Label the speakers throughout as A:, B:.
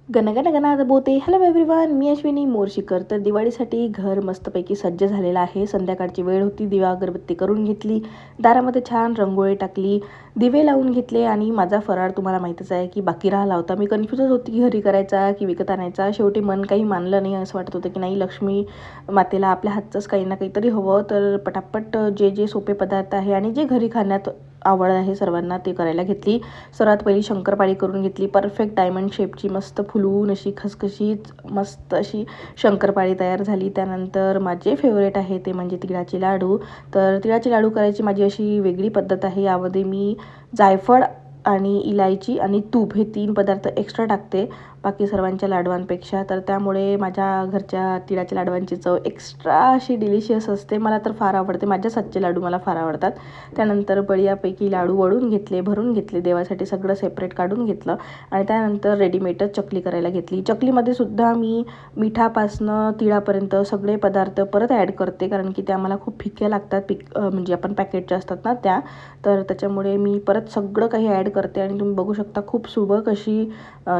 A: गणगण गणात बोते. Hello everyone, मी अश्विनी मोर्शीकर. तर दिवाळीसाठी घर मस्तपैकी सज्ज झालेलं आहे. संध्याकाळची वेळ होती, दिवा अगरबत्ती करून घेतली, दारामध्ये छान रंगोळी टाकली, दिवे लावून घेतले आणि माझा फराळ तुम्हाला माहितीच आहे की बाकी राहिला होता. मी कन्फ्यूजच होती की घरी करायचा की विकत आणायचा. शेवटी मन काही मानलं नाही. असं वाटत होतं की नाही, लक्ष्मी मातेला आपल्या हातचंच काही ना काहीतरी हवं. तर पटापट जे जे सोपे पदार्थ आहे आणि जे घरी खाण्यात आवड आहे सर्वांना ते करायला घेतली. सर्वात पहिली शंकरपाळी करून घेतली. परफेक्ट डायमंड शेपची मस्त फुलून अशी खसखशीत मस्त अशी शंकरपाळी तयार झाली. त्यानंतर माझे फेवरेट आहे ते म्हणजे तिळाचे लाडू. तर तिळाचे लाडू करायची माझी अशी वेगळी पद्धत आहे. यामध्ये मी जायफळ आणि इलायची आणि तूप हे 3 पदार्थ एक्स्ट्रा टाकते बाकी सर्वांच्या लाडवांपेक्षा. तर त्यामुळे माझ्या घरच्या तिळाच्या लाडवांची चव एक्स्ट्रा अशी डिलिशियस असते. मला तर फार आवडते. माझ्या सच्चे लाडू मला फार आवडतात. त्यानंतर बढियापैकी लाडू वळून घेतले, भरून घेतले, देवासाठी सगळं सेपरेट काढून घेतलं आणि त्यानंतर रेडीमेडच चकली करायला घेतली. चकलीमध्ये सुद्धा मी मिठापासनं तिळापर्यंत सगळे पदार्थ परत ॲड करते, कारण की त्या मला खूप फिक्या लागतात. म्हणजे आपण पॅकेटच्या असतात ना त्या. तर त्याच्यामुळे मी परत सगळं काही ॲड करते आणि तुम्ही बघू शकता खूप सुबक अशी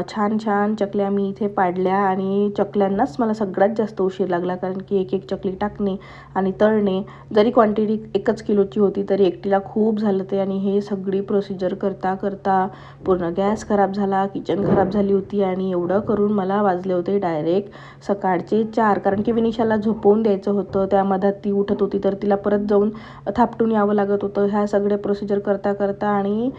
A: छान छान चकल्या मी इथे पाडल्या. आणि चकल्यांनाच मला सगळ्यात जास्त उशीर लागला, कारण की एक एक चकली टाकणे आणि तळणे. जरी क्वांटिटी 1 किलोची होती तरी एकटीला खूप झालं ते. आणि हे सगळी प्रोसिजर करता करता पूर्ण गॅस खराब झाला, किचन खराब झाली होती आणि एवढं करून मला वाजले होते डायरेक्ट सकाळचे 4. कारण की विनिशाला झोपवून द्यायचं होतं. त्या मधात ती उठत होती तर तिला परत जाऊन थापटून यावं लागत होतं. ह्या सगळ्या प्रोसिजर करता करता आणि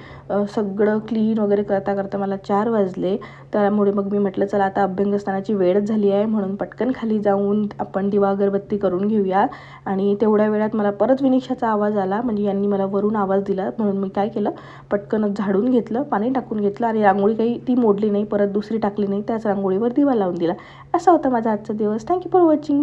A: सगळं क्लीन वगैरे करता करता मला 4 वाजले. त्यामुळे मग मी म्हटलं चला आता अभ्यंगस्नानाची वेळच झाली आहे, म्हणून पटकन खाली जाऊन आपण दिवा अगरबत्ती करून घेऊया. आणि तेवढ्या वेळात मला परत विनिशाचा आवाज आला. म्हणजे यांनी मला वरून आवाज दिला, म्हणून मी काय केलं, पटकनच झाडून घेतलं, पाणी टाकून घेतलं आणि रांगोळी काही ती मोडली नाही, परत दुसरी टाकली नाही, त्याच रांगोळीवर दिवा लावून दिला. असा होता माझा आजचा दिवस. Thank you for watching.